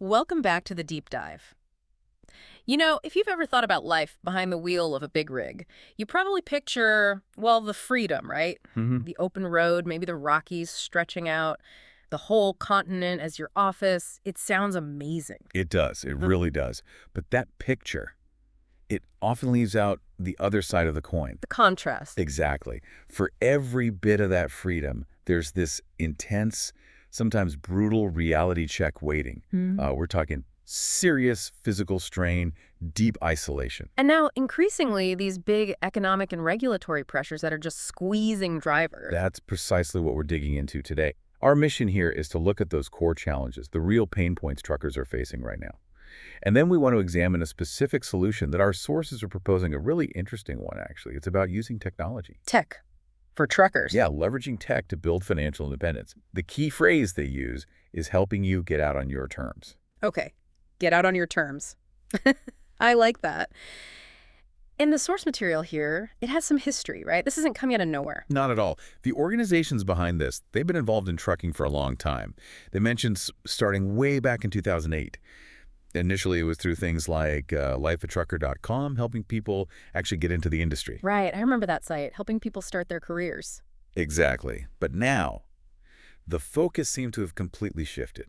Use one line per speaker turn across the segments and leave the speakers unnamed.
Welcome back to the deep dive. If you've ever thought about life behind the wheel of a big rig, you probably picture, well, the freedom, right?
Hmm.
The open road, maybe the Rockies stretching out, the whole continent as your office. It sounds amazing.
It does. It really does. But that picture, it often leaves out the other side of the coin.
The contrast.
Exactly. For every bit of that freedom, there's this intense, sometimes brutal reality check waiting. We're talking serious physical strain, deep isolation.
And now, increasingly, these big economic and regulatory pressures that are just squeezing drivers.
That's precisely what we're digging into today. Our mission here is to look at those core challenges, the real pain points truckers are facing right now. And then we want to examine a specific solution that our sources are proposing, a really interesting one, actually. It's about using technology.
Tech for truckers.
Yeah, leveraging tech to build financial independence. The key phrase they use is helping you get out on your terms.
Okay, get out on your terms. I like that. In the source material here, it has some history, right? This isn't coming out of nowhere.
Not at all. The organizations behind this, they've been involved in trucking for a long time. They mentioned starting way back in 2008. Initially, it was through things like lifeatrucker.com, helping people actually get into the industry.
Right, I remember that site, helping people start their careers.
Exactly. But now, the focus seemed to have completely shifted.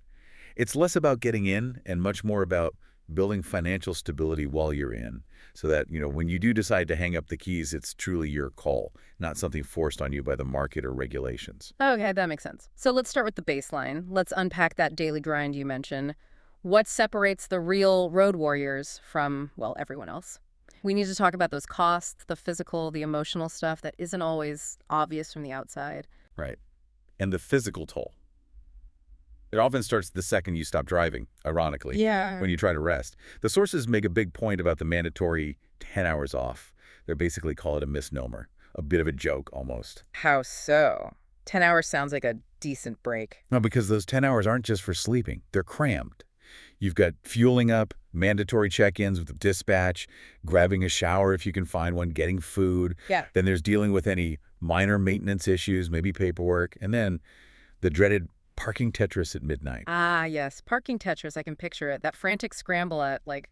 It's less about getting in and much more about building financial stability while you're in, so that, when you do decide to hang up the keys, it's truly your call, not something forced on you by the market or regulations.
Okay, that makes sense. So let's start with the baseline. Let's unpack that daily grind you mentioned. What separates the real road warriors from, well, everyone else? We need to talk about those costs, the physical, the emotional stuff that isn't always obvious from the outside.
Right. And the physical toll. It often starts the second you stop driving, ironically,
Yeah.
when you try to rest. The sources make a big point about the mandatory 10 hours off. They basically call it a misnomer, a bit of a joke almost.
How so? 10 hours sounds like a decent break.
No, because those 10 hours aren't just for sleeping. They're crammed. You've got fueling up, mandatory check-ins with the dispatch, grabbing a shower if you can find one, getting food.
Yeah.
Then there's dealing with any minor maintenance issues, maybe paperwork, and then the dreaded parking Tetris at midnight.
Ah, yes. Parking Tetris, I can picture it. That frantic scramble at like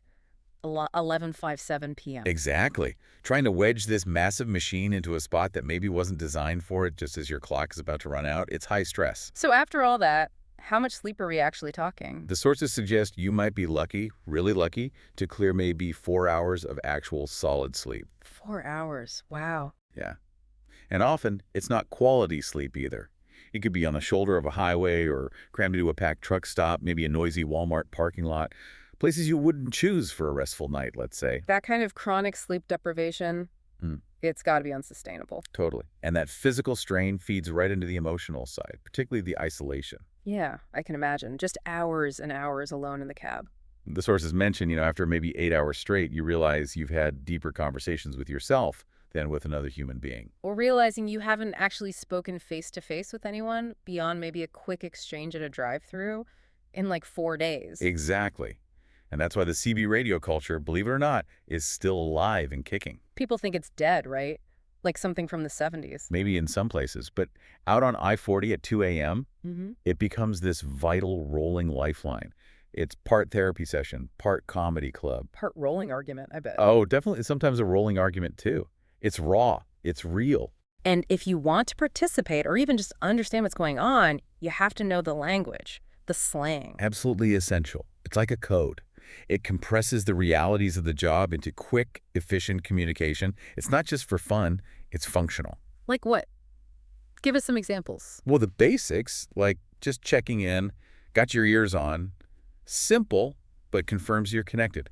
11:57 p.m.
Exactly. Trying to wedge this massive machine into a spot that maybe wasn't designed for it just as your clock is about to run out, it's high stress.
So after all that, how much sleep are we actually talking?
The sources suggest you might be lucky, really lucky, to clear maybe 4 hours of actual solid sleep.
4 hours. Wow.
Yeah. And often, it's not quality sleep either. It could be on the shoulder of a highway or crammed into a packed truck stop, maybe a noisy Walmart parking lot. Places you wouldn't choose for a restful night, let's say.
That kind of chronic sleep deprivation,
Mm,
it's got to be unsustainable.
totally. And that physical strain feeds right into the emotional side, particularly the isolation.
Yeah, I can imagine. Just hours and hours alone in the cab.
The sources mention, after maybe 8 hours straight, you realize you've had deeper conversations with yourself than with another human being.
Or realizing you haven't actually spoken face to face with anyone beyond maybe a quick exchange at a drive-through in like 4 days.
Exactly. And that's why the CB radio culture, believe it or not, is still alive and kicking.
People think it's dead, right? Like something from the 70s.
Maybe in some places, but out on I-40 at 2 a.m.,
Mm-hmm.
it becomes this vital rolling lifeline. It's part therapy session, part comedy club.
Part rolling argument, I bet.
Oh, definitely sometimes a rolling argument too. It's raw. It's real.
And if you want to participate or even just understand what's going on, you have to know the language, the slang.
Absolutely essential. It's like a code. It compresses the realities of the job into quick, efficient communication. It's not just for fun, it's functional.
Like what? Give us some examples.
Well, the basics, like just checking in, got your ears on, simple, but confirms you're connected.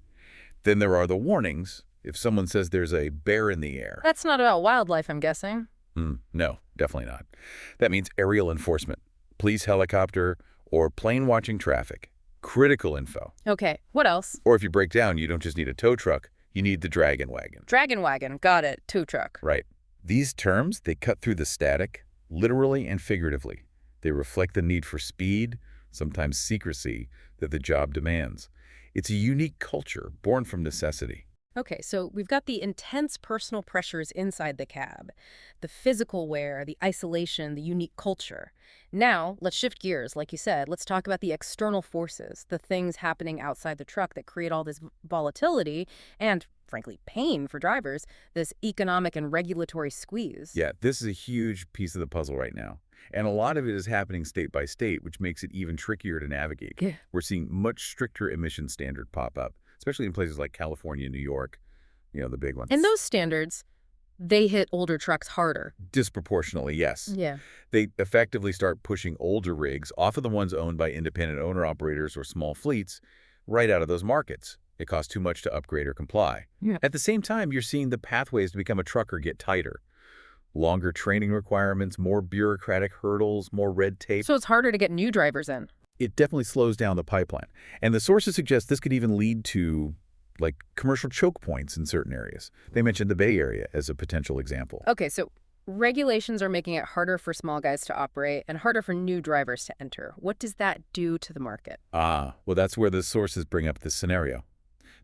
Then there are the warnings. If someone says there's a bear in the air.
That's not about wildlife, I'm guessing.
No, definitely not. That means aerial enforcement, police helicopter, or plane watching traffic. Critical info.
Okay, what else?
Or if you break down, you don't just need a tow truck, you need the dragon wagon.
Dragon wagon, got it. Tow truck.
Right. These terms, they cut through the static, literally and figuratively. They reflect the need for speed, sometimes secrecy, that the job demands. It's a unique culture born from necessity.
Okay, so we've got the intense personal pressures inside the cab, the physical wear, the isolation, the unique culture. Now, let's shift gears. Like you said, let's talk about the external forces, the things happening outside the truck that create all this volatility and, frankly, pain for drivers, this economic and regulatory squeeze.
Yeah, this is a huge piece of the puzzle right now. And a lot of it is happening state by state, which makes it even trickier to navigate.
Yeah.
We're seeing much stricter emission standard pop up, especially in places like California, New York, the big
And
ones.
those standards, they hit older trucks harder.
Disproportionately, yes.
Yeah.
They effectively start pushing older rigs off of the ones owned by independent owner-operators or small fleets right out of those markets. It costs too much to upgrade or comply.
Yeah.
At the same time, you're seeing the pathways to become a trucker get tighter. Longer training requirements, more bureaucratic hurdles, more red tape.
So it's harder to get new drivers in.
It definitely slows down the pipeline. And the sources suggest this could even lead to, like, commercial choke points in certain areas. They mentioned the Bay Area as a potential example.
Okay, so regulations are making it harder for small guys to operate and harder for new drivers to enter. What does that do to the market?
Well, that's where the sources bring up this scenario.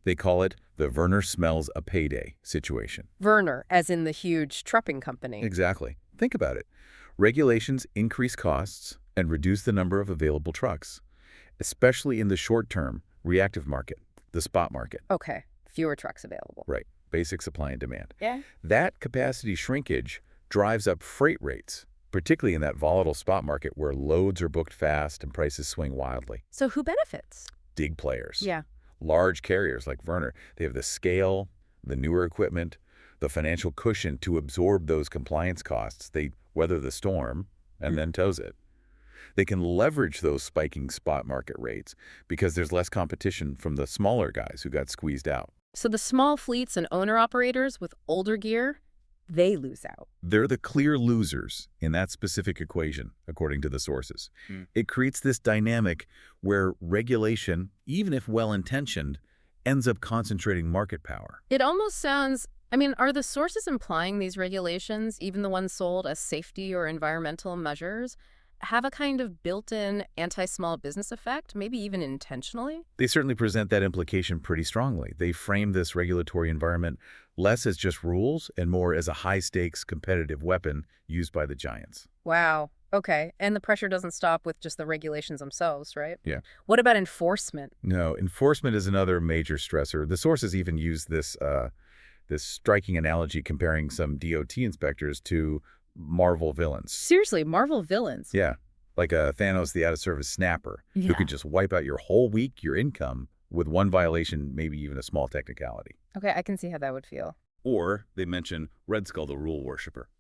They call it the Werner smells a payday situation.
Werner, as in the huge trucking company.
Exactly. Think about it. Regulations increase costs and reduce the number of available trucks, especially in the short-term reactive market, the spot market.
Okay, fewer trucks available.
Right. Basic supply and demand.
Yeah.
That capacity shrinkage drives up freight rates, particularly in that volatile spot market where loads are booked fast and prices swing wildly.
So who benefits?
Big players.
Yeah.
Large carriers like Werner, they have the scale, the newer equipment, the financial cushion to absorb those compliance costs. They weather the storm and then tows it. They can leverage those spiking spot market rates because there's less competition from the smaller guys who got squeezed out.
So the small fleets and owner-operators with older gear, they lose out.
They're the clear losers in that specific equation, according to the sources. It creates this dynamic where regulation, even if well-intentioned, ends up concentrating market power.
It almost sounds, are the sources implying these regulations, even the ones sold as safety or environmental measures, have a kind of built-in anti-small business effect, maybe even intentionally?
They certainly present that implication pretty strongly. They frame this regulatory environment less as just rules and more as a high-stakes competitive weapon used by the giants.
Wow. Okay. And the pressure doesn't stop with just the regulations themselves, right?
Yeah.
What about enforcement?
No, enforcement is another major stressor. The sources even use this striking analogy comparing some DOT inspectors to Marvel villains.
Seriously, Marvel villains.
Yeah, like a Thanos the out-of-service snapper who could just wipe out your whole week, your income, with one violation, maybe even a small technicality.
Okay, I can see how that would feel.
Or they mention Red Skull, the rule worshiper,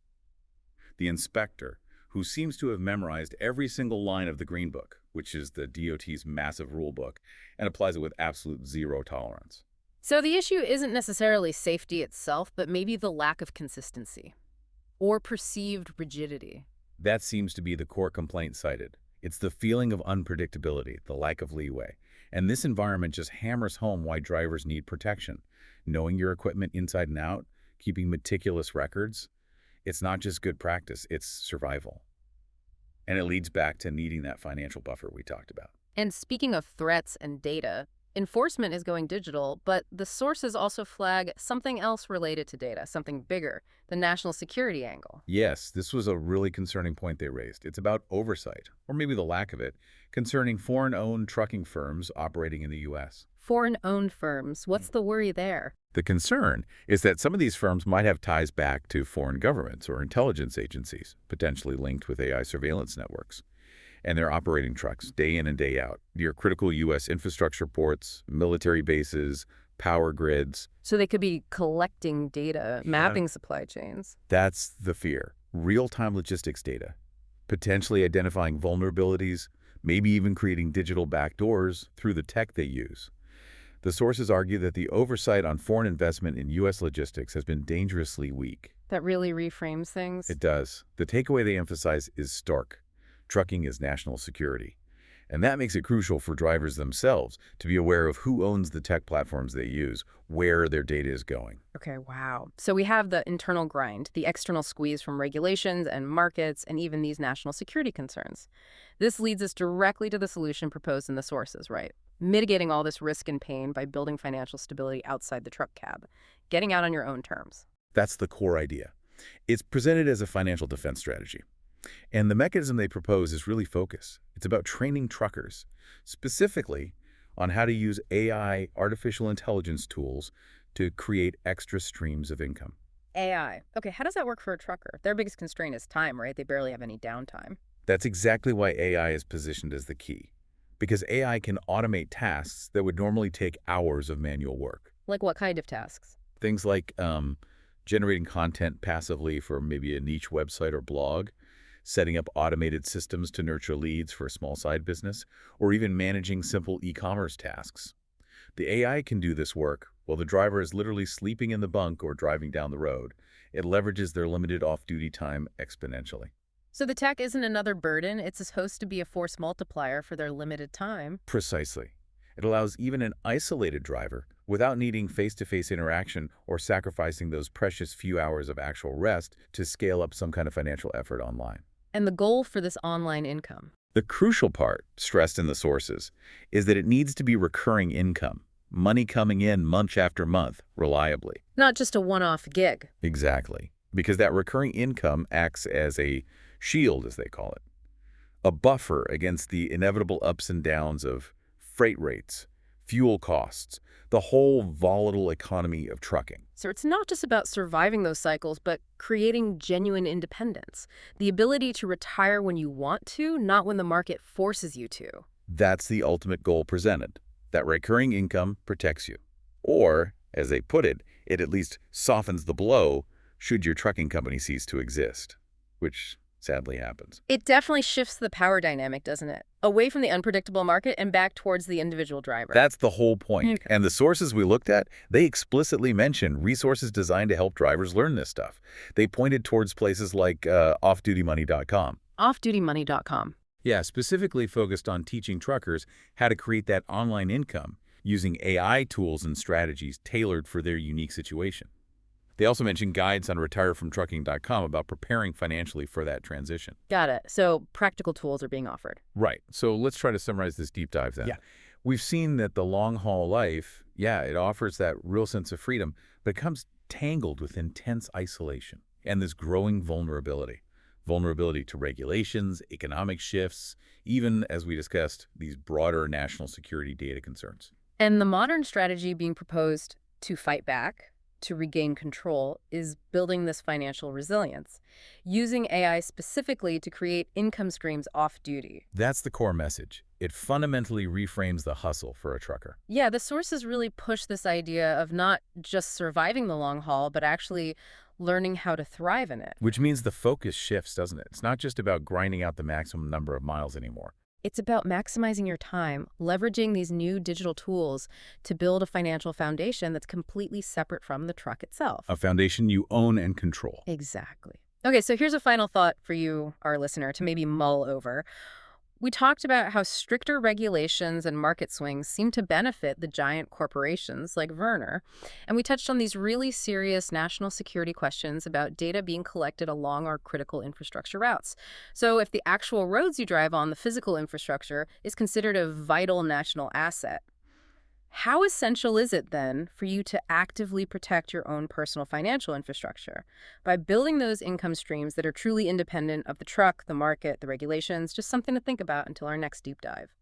the inspector, who seems to have memorized every single line of the Green Book, which is the DOT's massive rule book, and applies it with absolute zero tolerance.
So the issue isn't necessarily safety itself, but maybe the lack of consistency or perceived rigidity.
That seems to be the core complaint cited. It's the feeling of unpredictability, the lack of leeway. And this environment just hammers home why drivers need protection. Knowing your equipment inside and out, keeping meticulous records, it's not just good practice, it's survival. And it leads back to needing that financial buffer we talked about.
And speaking of threats and data, enforcement is going digital, but the sources also flag something else related to data, something bigger, the national security angle.
Yes, this was a really concerning point they raised. It's about oversight, or maybe the lack of it, concerning foreign-owned trucking firms operating in the U.S.
Foreign-owned firms, what's the worry there?
The concern is that some of these firms might have ties back to foreign governments or intelligence agencies, potentially linked with AI surveillance networks. And they're operating trucks day in and day out near critical U.S. infrastructure ports, military bases, power grids.
So they could be collecting data, mapping supply chains.
That's the fear. Real-time logistics data, potentially identifying vulnerabilities, maybe even creating digital backdoors through the tech they use. The sources argue that the oversight on foreign investment in U.S. logistics has been dangerously weak.
That really reframes things.
It does. The takeaway they emphasize is stark. Trucking is national security. And that makes it crucial for drivers themselves to be aware of who owns the tech platforms they use, where their data is going.
Okay, wow. So we have the internal grind, the external squeeze from regulations and markets, and even these national security concerns. This leads us directly to the solution proposed in the sources, right? mitigating all this risk and pain by building financial stability outside the truck cab, getting out on your own terms.
That's the core idea. It's presented as a financial defense strategy. And the mechanism they propose is really focused. It's about training truckers, specifically on how to use AI, artificial intelligence tools, to create extra streams of income.
AI. Okay, how does that work for a trucker? Their biggest constraint is time, right? They barely have any downtime.
That's exactly why AI is positioned as the key, because AI can automate tasks that would normally take hours of manual work.
Like what kind of tasks?
Things like generating content passively for maybe a niche website or blog, setting up automated systems to nurture leads for a small side business, or even managing simple e-commerce tasks. The AI can do this work while the driver is literally sleeping in the bunk or driving down the road. It leverages their limited off-duty time exponentially.
So the tech isn't another burden, it's supposed to be a force multiplier for their limited time.
Precisely. It allows even an isolated driver, without needing face-to-face interaction or sacrificing those precious few hours of actual rest, to scale up some kind of financial effort online.
And the goal for this online income.
The crucial part, stressed in the sources, is that it needs to be recurring income, money coming in month after month, reliably.
Not just a one-off gig.
Exactly. Because that recurring income acts as a shield, as they call it, a buffer against the inevitable ups and downs of freight rates, fuel costs, the whole volatile economy of trucking.
So it's not just about surviving those cycles, but creating genuine independence. The ability to retire when you want to, not when the market forces you to.
That's the ultimate goal presented. That recurring income protects you. Or, as they put it, it at least softens the blow should your trucking company cease to exist, which sadly happens.
It definitely shifts the power dynamic, doesn't it? Away from the unpredictable market and back towards the individual driver.
That's the whole point.
Okay.
And the sources we looked at, they explicitly mention resources designed to help drivers learn this stuff. They pointed towards places like offdutymoney.com.
Offdutymoney.com.
Yeah, specifically focused on teaching truckers how to create that online income using AI tools and strategies tailored for their unique situation. They also mention guides on retirefromtrucking.com about preparing financially for that transition.
Got it. So practical tools are being offered.
Right. So let's try to summarize this deep dive then.
Yeah.
We've seen that the long-haul life, yeah, it offers that real sense of freedom, but it comes tangled with intense isolation and this growing vulnerability. Vulnerability to regulations, economic shifts, even, as we discussed, these broader national security data concerns.
And the modern strategy being proposed to fight back, to regain control, is building this financial resilience, using AI specifically to create income streams off duty.
That's the core message. It fundamentally reframes the hustle for a trucker.
Yeah, the sources really push this idea of not just surviving the long haul, but actually learning how to thrive in it.
Which means the focus shifts, doesn't it? It's not just about grinding out the maximum number of miles anymore.
It's about maximizing your time, leveraging these new digital tools to build a financial foundation that's completely separate from the truck itself.
A foundation you own and control.
Exactly. Okay, so here's a final thought for you, our listener, to maybe mull over. We talked about how stricter regulations and market swings seem to benefit the giant corporations like Werner. And we touched on these really serious national security questions about data being collected along our critical infrastructure routes. So if the actual roads you drive on, the physical infrastructure, is considered a vital national asset, how essential is it then for you to actively protect your own personal financial infrastructure by building those income streams that are truly independent of the truck, the market, the regulations? Just something to think about until our next deep dive.